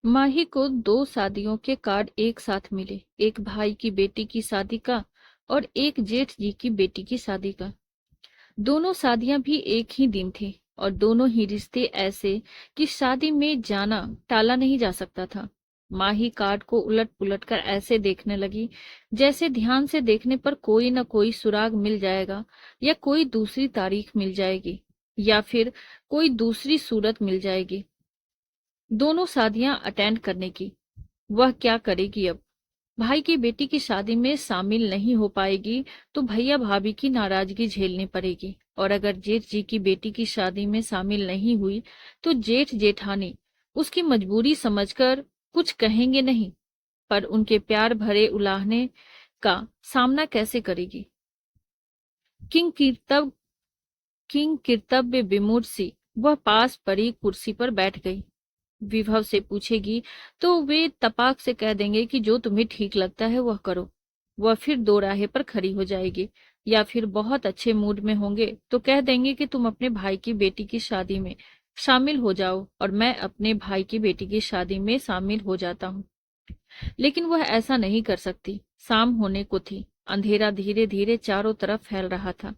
माही को दो शादियों के कार्ड एक साथ मिले, एक भाई की बेटी की शादी का और एक जेठ जी की बेटी की शादी का। दोनों शादियां भी एक ही दिन थी और दोनों ही रिश्ते ऐसे कि शादी में जाना टाला नहीं जा सकता था। माही कार्ड को उलट पुलट कर ऐसे देखने लगी जैसे ध्यान से देखने पर कोई न कोई सुराग मिल जाएगा, या कोई दूसरी तारीख मिल जाएगी, या फिर कोई दूसरी सूरत मिल जाएगी दोनों शादियां अटेंड करने की। वह क्या करेगी अब? भाई की बेटी की शादी में शामिल नहीं हो पाएगी तो भैया भाभी की नाराजगी झेलनी पड़ेगी, और अगर जेठ जी की बेटी की शादी में शामिल नहीं हुई तो जेठ जेठानी उसकी मजबूरी समझकर कुछ कहेंगे नहीं, पर उनके प्यार भरे उलाहने का सामना कैसे करेगी? किंग कीर्तव किंग कर्तव्य विमूढ़ सी वह पास पड़ी कुर्सी पर बैठ गई। विभव से पूछेगी तो वे तपाक से कह देंगे कि जो तुम्हें ठीक लगता है वह करो। वह फिर दो राहे पर खड़ी हो जाएगी, या फिर बहुत अच्छे मूड में होंगे तो कह देंगे कि तुम अपने भाई की बेटी की शादी में शामिल हो जाओ और मैं अपने भाई की बेटी की शादी में शामिल हो जाता हूँ। लेकिन वह ऐसा नहीं कर सकती। शाम होने को थी, अंधेरा धीरे धीरे चारों तरफ फैल रहा था।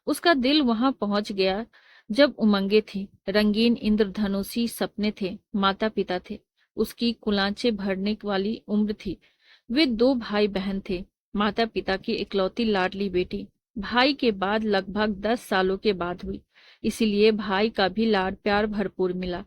उसका दिल वहां पहुंच गया जब उमंगे थी, रंगीन इंद्रधनुषी सपने थे, माता पिता थे, उसकी कुलांचे भरने वाली उम्र थी। वे दो भाई बहन थे, माता पिता की इकलौती लाडली बेटी भाई के बाद लगभग 10 सालों के बाद हुई, इसीलिए भाई का भी लाड प्यार भरपूर मिला।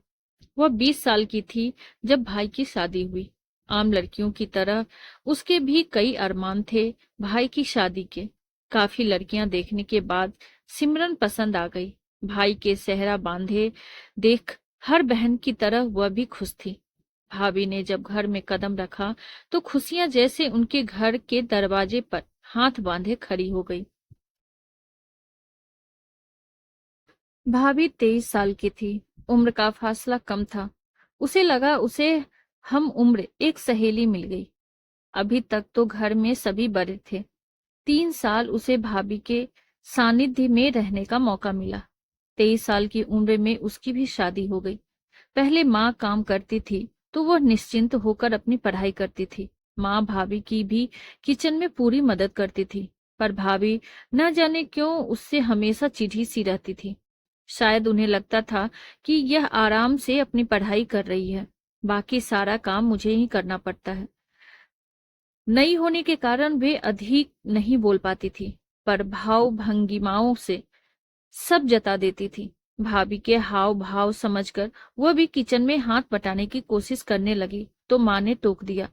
वह 20 साल की थी जब भाई की शादी हुई। आम लड़कियों की तरह उसके भी कई अरमान थे भाई की शादी के। काफी लड़कियां देखने के बाद सिमरन पसंद आ गई। भाई के सेहरा बांधे देख हर बहन की तरह वह भी खुश थी। भाभी ने जब घर में कदम रखा तो खुशियां जैसे उनके घर के दरवाजे पर हाथ बांधे खड़ी हो गई। भाभी 23 साल की थी, उम्र का फासला कम था। उसे लगा उसे हम उम्र एक सहेली मिल गई। अभी तक तो घर में सभी बड़े थे। 3 साल उसे भाभी के सानिध्य में रहने का मौका मिला। 23 साल की उम्र में उसकी भी शादी हो गई। पहले माँ काम करती थी तो वह निश्चिंत होकर अपनी पढ़ाई करती थी। माँ भाभी की भी किचन में पूरी मदद करती थी, पर भाभी न जाने क्यों उससे हमेशा चिढ़ी सी रहती थी। शायद उन्हें लगता था कि यह आराम से अपनी पढ़ाई कर रही है, बाकी सारा काम मुझे ही करना पड़ता है। नई होने के कारण वे अधिक नहीं बोल पाती थी, पर भाव भंगिमाओं से सब जता देती थी। भाभी के हाव भाव समझकर वह भी किचन में हाथ बटाने की कोशिश करने लगी तो माँ ने टोक दिया,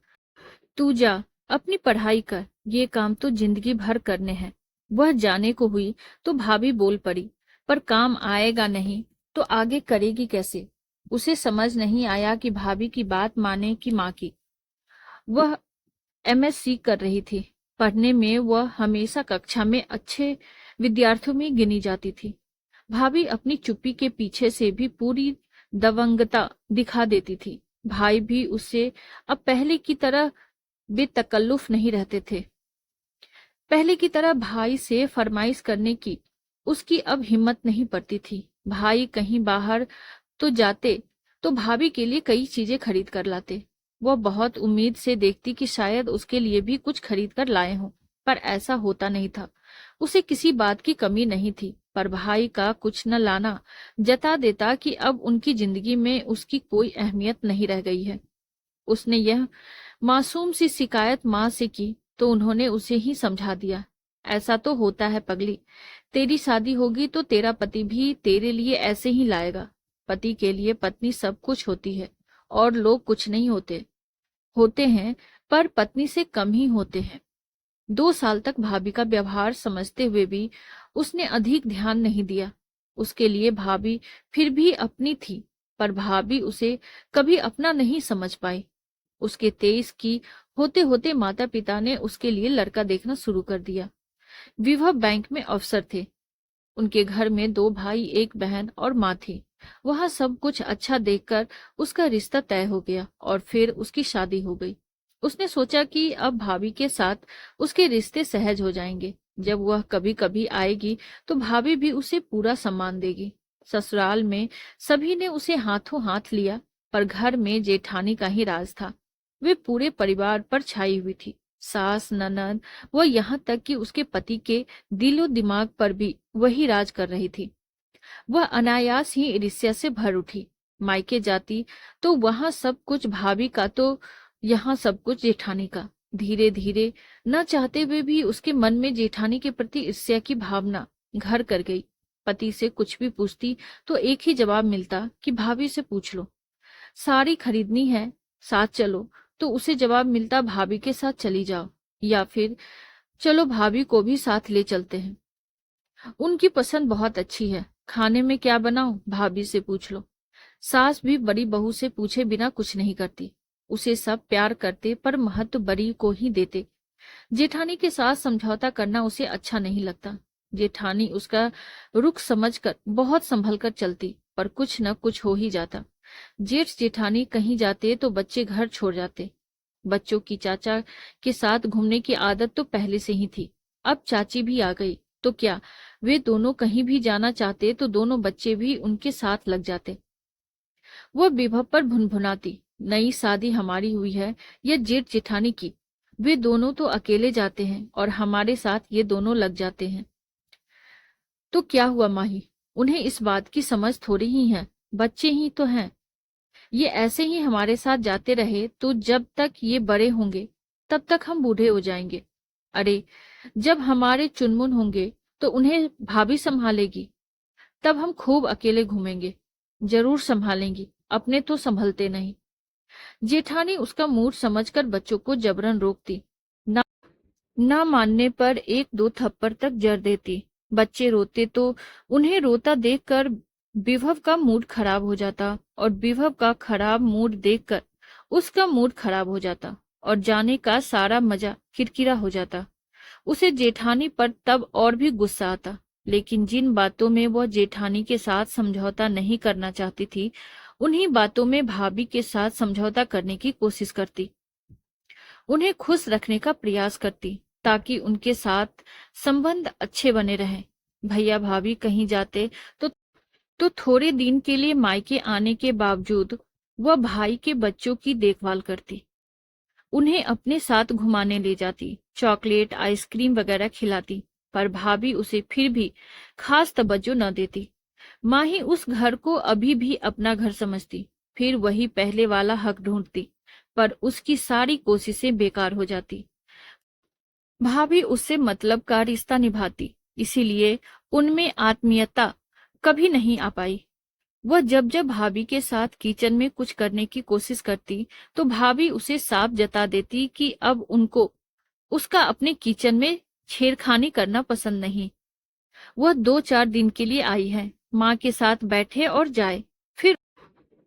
तू जा अपनी पढ़ाई कर, ये काम तो जिंदगी भर करने हैं। वह जाने को हुई तो भाभी बोल पड़ी, पर काम आएगा नहीं तो आगे करेगी कैसे? उसे समझ नहीं आया कि भाभी की बात माने कि माँ की। वह एमएससी कर रही थी। पढ़ने में वह हमेशा कक्षा में अच्छे विद्यार्थियों में गिनी जाती थी। भाभी अपनी चुप्पी के पीछे से भी पूरी दबंगता दिखा देती थी। भाई भी उससे अब पहले की तरह बेतकल्लुफ नहीं रहते थे। पहले की तरह भाई से फरमाइश करने की उसकी अब हिम्मत नहीं पड़ती थी। भाई कहीं बाहर तो जाते तो भाभी के लिए कई चीजें खरीद कर लाते। वह बहुत उम्मीद से देखती कि शायद उसके लिए भी कुछ खरीद कर लाए हों, पर ऐसा होता नहीं था। उसे किसी बात की कमी नहीं थी, पर भाई का कुछ न लाना जता देता कि अब उनकी जिंदगी में उसकी कोई अहमियत नहीं रह गई है। उसने यह मासूम सी शिकायत माँ से की तो उन्होंने उसे ही समझा दिया, ऐसा तो होता है पगली, तेरी शादी होगी तो तेरा पति भी तेरे लिए ऐसे ही लाएगा। पति के लिए पत्नी सब कुछ होती है और लोग कुछ नहीं होते। होते हैं पर पत्नी से कम ही होते हैं। 2 साल तक भाभी का व्यवहार समझते हुए भी उसने अधिक ध्यान नहीं दिया। उसके लिए भाभी फिर भी अपनी थी, पर भाभी उसे कभी अपना नहीं समझ पाई। उसके 23 की होते होते माता पिता ने उसके लिए लड़का देखना शुरू कर दिया। विभव बैंक में अफसर थे। उनके घर में 2 भाई, एक बहन और माँ थी। वहां सब कुछ अच्छा देखकर उसका रिश्ता तय हो गया और फिर उसकी शादी हो गई। उसने सोचा कि अब भाभी के साथ उसके रिश्ते सहज हो जाएंगे। जब वह कभी कभी आएगी तो भाभी भी उसे पूरा सम्मान देगी। ससुराल में सभी ने उसे हाथों हाथ लिया, पर घर में जेठानी का ही राज था। वे पूरे परिवार पर छाई हुई थी। सास, ननद व यहाँ तक कि उसके पति के दिलो दिमाग पर भी वही राज कर रही थी। वह अनायास ही ईर्ष्या से भर उठी। मायके जाती तो वहां सब कुछ भाभी का, तो यहाँ सब कुछ जेठानी का। धीरे धीरे न चाहते हुए भी उसके मन में जेठानी के प्रति ईर्ष्या की भावना घर कर गई। पति से कुछ भी पूछती तो एक ही जवाब मिलता कि भाभी से पूछ लो। साड़ी खरीदनी है, साथ चलो, तो उसे जवाब मिलता भाभी के साथ चली जाओ, या फिर चलो भाभी को भी साथ ले चलते हैं। उनकी पसंद बहुत अच्छी है, खाने में क्या बनाऊं भाभी से पूछ लो। सास भी बड़ी बहू से पूछे बिना कुछ नहीं करती। उसे सब प्यार करते पर महत्व बड़ी को ही देते। जेठानी के साथ समझौता करना उसे अच्छा नहीं लगता। जेठानी उसका रुख समझकर बहुत संभल कर चलती, पर कुछ न कुछ हो ही जाता। जेठ जेठानी कहीं जाते तो बच्चे घर छोड़ जाते। बच्चों की चाचा के साथ घूमने की आदत तो पहले से ही थी। अब चाची भी आ गई तो क्या, वे दोनों कहीं भी जाना चाहते तो दोनों बच्चे भी उनके साथ लग जाते। वह विभव पर भुनभुनाती, नई शादी हमारी हुई है या जेठ जेठानी की, वे दोनों तो अकेले जाते हैं और हमारे साथ ये दोनों लग जाते हैं। तो क्या हुआ माही, उन्हें इस बात की समझ थोड़ी ही है, बच्चे ही तो हैं। ये ऐसे ही हमारे साथ जाते रहे तो जब तक ये बड़े होंगे तब तक हम बूढ़े हो जाएंगे। अरे, जब हमारे चुनमुन होंगे तो उन्हें भाभी संभालेगी, तब हम खूब अकेले घूमेंगे। जरूर संभालेंगी, अपने तो संभलते नहीं। जेठानी उसका मूड समझकर बच्चों को जबरन रोकती, ना मानने पर एक दो थप्पड़ तक जड़ देती। बच्चे रोते तो उन्हें रोता देखकर विभव का मूड खराब हो जाता, और विभव का खराब मूड देखकर उसका मूड खराब हो जाता, और जाने का सारा मजा किरकिरा हो जाता। उसे जेठानी पर तब और भी गुस्सा आता, लेकिन जिन बातों में वह जेठानी के साथ समझौता नहीं करना चाहती थी, उन्हीं बातों में भाभी के साथ समझौता करने की कोशिश करती। उन्हें खुश रखने का प्रयास करती ताकि उनके साथ संबंध अच्छे बने रहें। भैया भाभी कहीं जाते तो थोड़े दिन के लिए मायके आने के बावजूद वह भाई के बच्चों की देखभाल करती। उन्हें अपने साथ घुमाने ले जाती, चॉकलेट, आइसक्रीम वगैरह खिलाती, पर भाभी उसे फिर भी खास तवज्जो न देती। माही उस घर को अभी भी अपना घर समझती, फिर वही पहले वाला हक ढूंढती, पर उसकी सारी कोशिशें बेकार हो जाती। भाभी उससे मतलब का रिश्ता निभाती, इसीलिए उनमें आत्मीयता कभी नहीं आ पाई। वह जब जब भाभी के साथ किचन में कुछ करने की कोशिश करती तो भाभी उसे साफ जता देती कि अब उनको उसका अपने किचन में छेड़खानी करना पसंद नहीं। वह 2-4 दिन के लिए आई है, माँ के साथ बैठे और जाए।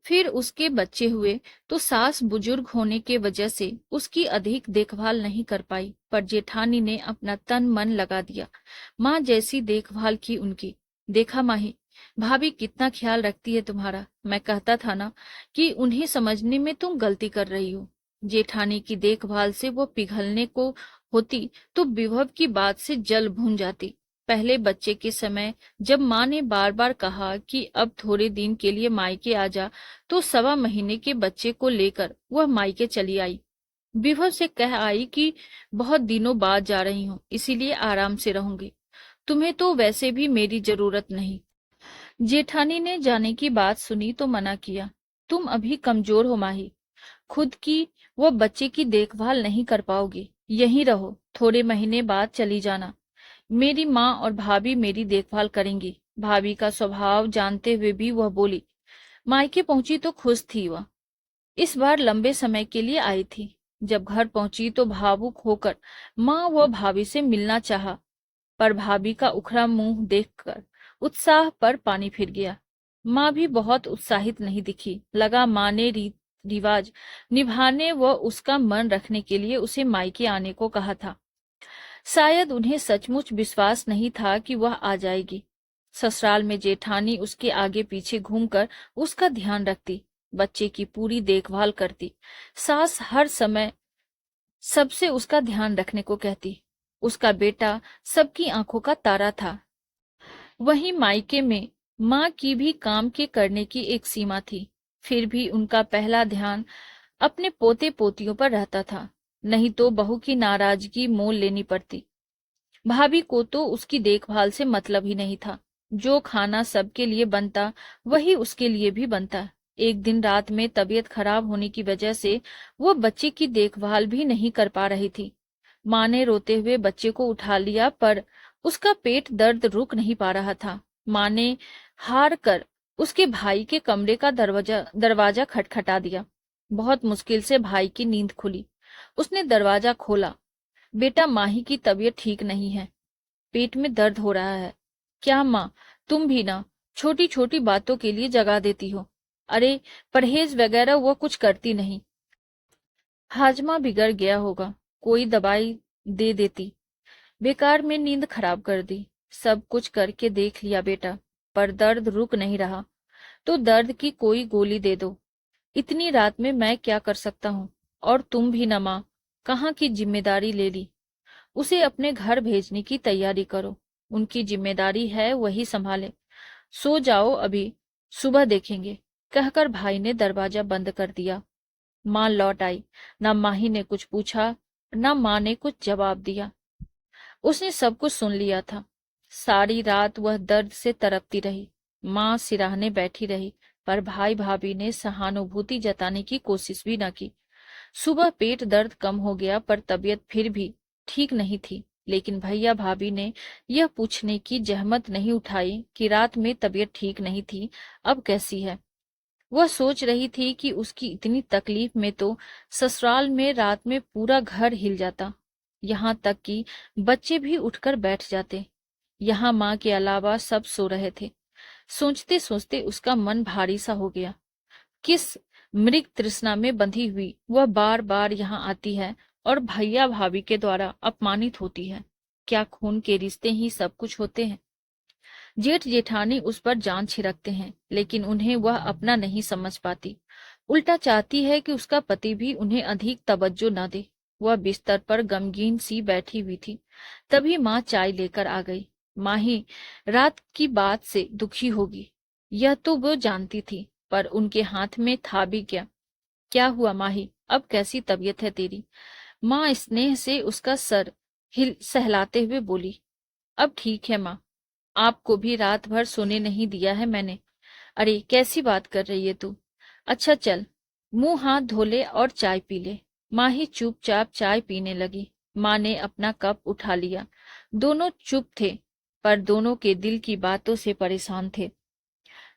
फिर उसके बच्चे हुए तो सास बुजुर्ग होने के वजह से उसकी अधिक देखभाल नहीं कर पाई, पर जेठानी ने अपना तन मन लगा दिया। माँ जैसी देखभाल की उनकी। देखा माही, भाभी कितना ख्याल रखती है तुम्हारा। मैं कहता था ना कि उन्हें समझने में तुम गलती कर रही हो। जेठानी की देखभाल से वो पिघलने को होती तो विभव की बात से जल भून जाती। पहले बच्चे के समय जब माँ ने बार बार कहा कि अब थोड़े दिन के लिए मायके आ जा, तो 1.25 महीने के बच्चे को लेकर वह मायके चली आई। विभव से कह आई कि बहुत दिनों बाद जा रही हूँ, इसीलिए आराम से रहूंगी। तुम्हें तो वैसे भी मेरी जरूरत नहीं। जेठानी ने जाने की बात सुनी तो मना किया। तुम अभी कमजोर हो माही, खुद की वो बच्चे की देखभाल नहीं कर पाओगी। यहीं रहो, थोड़े महीने बाद चली जाना। मेरी माँ और भाभी मेरी देखभाल करेंगी। भाभी का स्वभाव जानते हुए भी वह बोली। मायके पहुंची तो खुश थी वह। इस बार लंबे समय के लिए आई थी। जब घर पहुंची तो भावुक होकर माँ व भाभी से मिलना चाहा, पर भाभी का उखड़ा मुंह देखकर उत्साह पर पानी फिर गया। माँ भी बहुत उत्साहित नहीं दिखी। लगा माँ ने रीत रिवाज निभाने व उसका मन रखने के लिए उसे मायके आने को कहा था। शायद उन्हें सचमुच विश्वास नहीं था कि वह आ जाएगी। ससुराल में जेठानी उसके आगे पीछे घूमकर उसका ध्यान रखती, बच्चे की पूरी देखभाल करती। सास हर समय सबसे उसका ध्यान रखने को कहती। उसका बेटा सबकी आंखों का तारा था। वहीं मायके में माँ की भी काम के करने की एक सीमा थी। फिर भी उनका पहला ध्यान अपने पोते पोतियों पर रहता था, नहीं तो बहू की नाराजगी मोल लेनी पड़ती। भाभी को तो उसकी देखभाल से मतलब ही नहीं था। जो खाना सबके लिए बनता वही उसके लिए भी बनता। एक दिन रात में तबीयत खराब होने की वजह से वो बच्चे की देखभाल भी नहीं कर पा रही थी। माँ ने रोते हुए बच्चे को उठा लिया, पर उसका पेट दर्द रुक नहीं पा रहा था। माँ ने हार कर उसके भाई के कमरे का दरवाजा खटखटा दिया। बहुत मुश्किल से भाई की नींद खुली। उसने दरवाजा खोला। बेटा, माही की तबीयत ठीक नहीं है, पेट में दर्द हो रहा है। क्या माँ, तुम भी ना छोटी छोटी बातों के लिए जगा देती हो। अरे, परहेज वगैरह वो कुछ करती नहीं। हाजमा बिगड़ गया होगा, कोई दवाई दे देती। बेकार में नींद खराब कर दी। सब कुछ करके देख लिया बेटा, पर दर्द रुक नहीं रहा। तो दर्द की कोई गोली दे दो। इतनी रात में मैं क्या कर सकता हूँ। और तुम भी न माँ, कहाँ की जिम्मेदारी ले ली। उसे अपने घर भेजने की तैयारी करो। उनकी जिम्मेदारी है, वही संभाले। सो जाओ अभी, सुबह देखेंगे, कहकर भाई ने दरवाजा बंद कर दिया। माँ लौट आई। न माही ने कुछ पूछा, न माँ ने कुछ जवाब दिया। उसने सब कुछ सुन लिया था। सारी रात वह दर्द से तड़पती रही। माँ सिराहने बैठी रही, पर भाई भाभी ने सहानुभूति जताने की कोशिश भी न की। सुबह पेट दर्द कम हो गया, पर तबीयत फिर भी ठीक नहीं थी। लेकिन भैया भाभी ने यह पूछने की जहमत नहीं उठाई कि रात में तबीयत ठीक नहीं थी, अब कैसी है। वह सोच रही थी कि उसकी इतनी तकलीफ में तो ससुराल में रात में पूरा घर हिल जाता, यहाँ तक कि बच्चे भी उठकर बैठ जाते। यहाँ माँ के अलावा सब सो रहे थे। सोचते सोचते उसका मन भारी सा हो गया। किस मृग तृष्णा में बंधी हुई वह बार बार यहाँ आती है और भैया भाभी के द्वारा अपमानित होती है। क्या खून के रिश्ते ही सब कुछ होते हैं। जेठ जेठानी उस पर जान छिड़कते हैं, लेकिन उन्हें वह अपना नहीं समझ पाती। उल्टा चाहती है कि उसका पति भी उन्हें अधिक तवज्जो न दे। वह बिस्तर पर गमगीन सी बैठी हुई थी। तभी माँ चाय लेकर आ गई। माही रात की बात से दुखी होगी, यह तो वो जानती थी, पर उनके हाथ में था भी क्या। क्या हुआ माही, अब कैसी तबीयत है तेरी। माँ स्नेह से उसका सर हिल सहलाते हुए बोली। अब ठीक है माँ, आपको भी रात भर सोने नहीं दिया है मैंने। अरे, कैसी बात कर रही है तू। अच्छा चल, मुंह हाथ धो ले और चाय पी ले। माँ ही चुपचाप चाय पीने लगी। माँ ने अपना कप उठा लिया। दोनों चुप थे, पर दोनों के दिल की बातों से परेशान थे।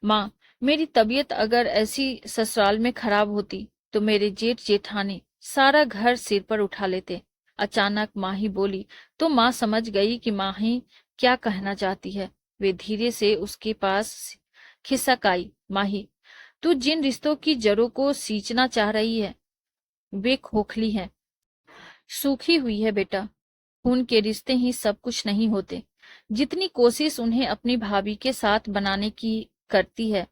माँ, मेरी तबीयत अगर ऐसी ससुराल में खराब होती तो मेरे जेठ जेठानी सारा घर सिर पर उठा लेते। अचानक माँ ही बोली तो माँ समझ गई कि माँ ही क्या कहना चाहती है। वे धीरे से उसके पास खिसक आई। माही, तू जिन रिश्तों की जड़ों को सींचना चाह रही है वे खोखली हैं, सूखी हुई है बेटा। खून के रिश्ते ही सब कुछ नहीं होते। जितनी कोशिश उन्हें अपनी भाभी के साथ बनाने की करती है,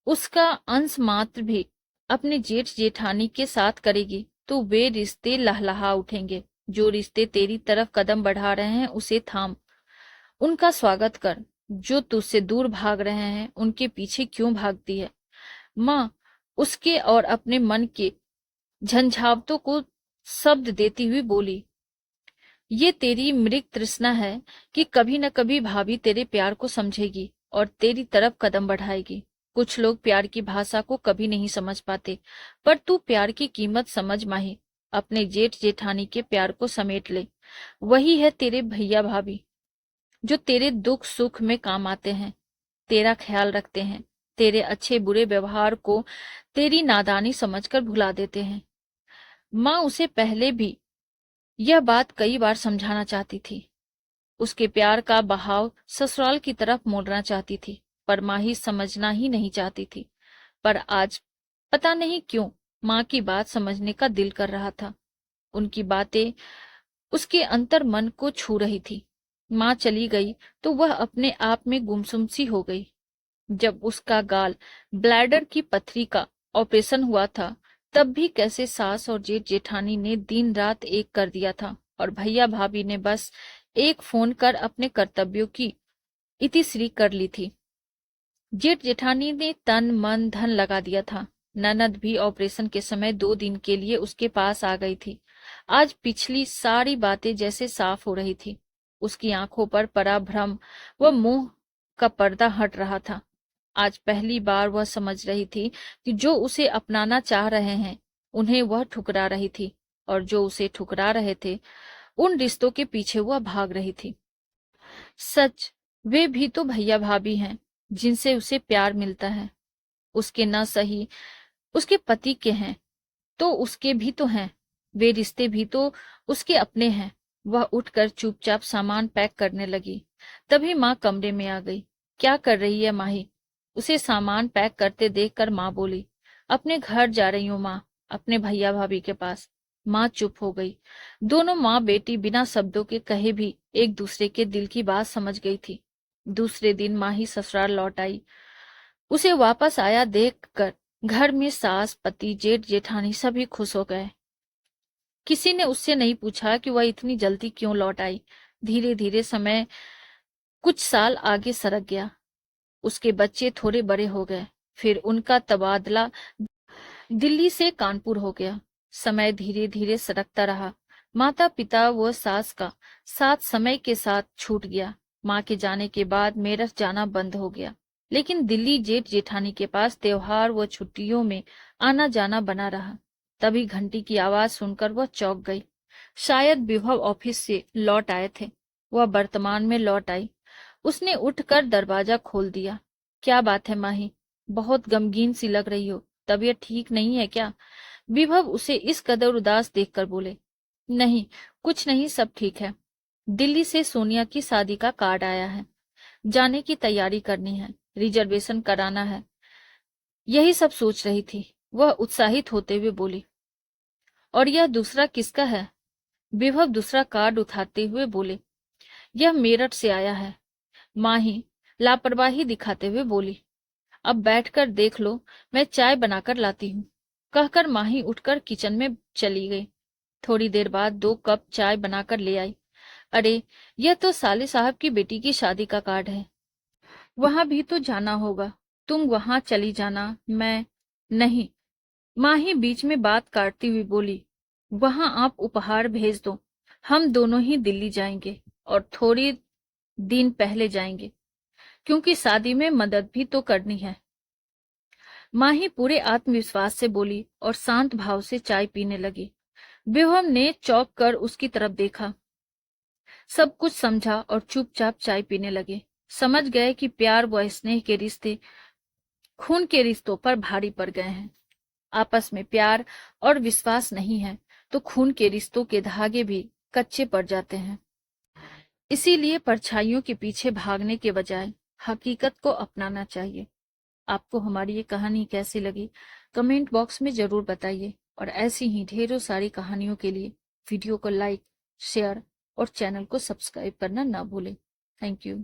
उसका अंश मात्र भी अपने जेठ जेठानी के साथ करेगी तो वे रिश्ते लहलहा उठेंगे। जो रिश्ते तेरी तरफ कदम बढ़ा रहे हैं उसे थाम, उनका स्वागत कर। जो तुझसे दूर भाग रहे हैं उनके पीछे क्यों भागती है। माँ उसके और अपने मन के झंझावतों को शब्द देती हुई बोली। ये तेरी मृग तृष्णा है कि कभी न कभी भाभी तेरे प्यार को समझेगी और तेरी तरफ कदम बढ़ाएगी। कुछ लोग प्यार की भाषा को कभी नहीं समझ पाते, पर तू प्यार की कीमत समझ माही। अपने जेठ जेठानी के प्यार को समेट ले। वही है तेरे भैया भाभी, जो तेरे दुख सुख में काम आते हैं, तेरा ख्याल रखते हैं, तेरे अच्छे बुरे व्यवहार को तेरी नादानी समझकर भुला देते हैं। माँ उसे पहले भी यह बात कई बार समझाना चाहती थी। उसके प्यार का बहाव ससुराल की तरफ मोड़ना चाहती थी, पर माही समझना ही नहीं चाहती थी। पर आज पता नहीं क्यों माँ की बात समझने का दिल कर रहा था। उनकी बातें उसके अंतर मन को छू रही थी। माँ चली गई तो वह अपने आप में गुमसुम सी हो गई। जब उसका गाल ब्लैडर की पथरी का ऑपरेशन हुआ था, तब भी कैसे सास और जेठ जेठानी ने दिन रात एक कर दिया था और भैया भाभी ने बस एक फोन कर अपने कर्तव्यों की इतिश्री कर ली थी। जेठ जेठानी ने तन मन धन लगा दिया था। ननद भी ऑपरेशन के समय 2 दिन के लिए उसके पास आ गई थी। आज पिछली सारी बातें जैसे साफ हो रही थी। उसकी आंखों पर पड़ा भ्रम व मोह का पर्दा हट रहा था। आज पहली बार वह समझ रही थी कि जो उसे अपनाना चाह रहे हैं उन्हें वह ठुकरा रही थी, और जो उसे ठुकरा रहे थे उन रिश्तों के पीछे वह भाग रही थी। सच, वे भी तो भैया भाभी हैं जिनसे उसे प्यार मिलता है। उसके न सही उसके पति के हैं तो उसके भी तो हैं। वे रिश्ते भी तो उसके अपने हैं। वह उठकर चुपचाप सामान पैक करने लगी। तभी माँ कमरे में आ गई। क्या कर रही है माही? उसे सामान पैक करते देखकर माँ बोली। अपने घर जा रही हूँ माँ, अपने भैया भाभी के पास। माँ चुप हो गई। दोनों माँ बेटी बिना शब्दों के कहे भी एक दूसरे के दिल की बात समझ गई थी। दूसरे दिन माही ससुराल लौट आई। उसे वापस आया देखकर घर में सास, पति, जेठ, जेठानी सभी खुश हो गए। किसी ने उससे नहीं पूछा कि वह इतनी जल्दी क्यों लौट आई। धीरे धीरे समय कुछ साल आगे सरक गया। उसके बच्चे थोड़े बड़े हो गए। फिर उनका तबादला दिल्ली से कानपुर हो गया। समय धीरे धीरे सरकता रहा। माता पिता व सास का साथ समय के साथ छूट गया। माँ के जाने के बाद मेरठ जाना बंद हो गया, लेकिन दिल्ली जेठ जेठानी के पास त्योहार व छुट्टियों में आना जाना बना रहा। तभी घंटी की आवाज सुनकर वह चौंक गई। शायद विभव ऑफिस से लौट आए थे। वह वर्तमान में लौट आई। उसने उठकर दरवाजा खोल दिया। क्या बात है माही? बहुत गमगीन सी लग रही हो। तबीयत ठीक नहीं है क्या? विभव उसे इस कदर उदास देखकर बोले। नहीं, कुछ नहीं, सब ठीक है। दिल्ली से सोनिया की शादी का कार्ड आया है। जाने की तैयारी करनी है, रिजर्वेशन कराना है। यही सब सोच रही थी। वह उत्साहित होते हुए बोली। और यह दूसरा किसका है? विभव दूसरा कार्ड उठाते हुए बोले। यह मेरठ से आया है। माही लापरवाही दिखाते हुए बोली। अब बैठकर देख लो, मैं चाय बनाकर लाती हूँ। कहकर माही उठकर किचन में चली गई। थोड़ी देर बाद 2 कप चाय बनाकर ले आई। अरे, यह तो साले साहब की बेटी की शादी का कार्ड है। वहां भी तो जाना होगा। तुम वहां चली जाना, मैं नहीं। माही बीच में बात काटती हुई बोली। वहां आप उपहार भेज दो। हम दोनों ही दिल्ली जाएंगे, और थोड़ी दिन पहले जाएंगे, क्योंकि शादी में मदद भी तो करनी है। माही पूरे आत्मविश्वास से बोली और शांत भाव से चाय पीने लगी। विभव ने चौंक कर उसकी तरफ देखा। सब कुछ समझा और चुपचाप चाय पीने लगे। समझ गए कि प्यार व स्नेह के रिश्ते खून के रिश्तों पर भारी पड़ गए हैं। आपस में प्यार और विश्वास नहीं है तो खून के रिश्तों के धागे भी कच्चे पड़ जाते हैं। इसीलिए परछाइयों के पीछे भागने के बजाय हकीकत को अपनाना चाहिए। आपको हमारी ये कहानी कैसी लगी कमेंट बॉक्स में जरूर बताइए, और ऐसी ही ढेरों सारी कहानियों के लिए वीडियो को लाइक, शेयर और चैनल को सब्सक्राइब करना ना भूलें। Thank you.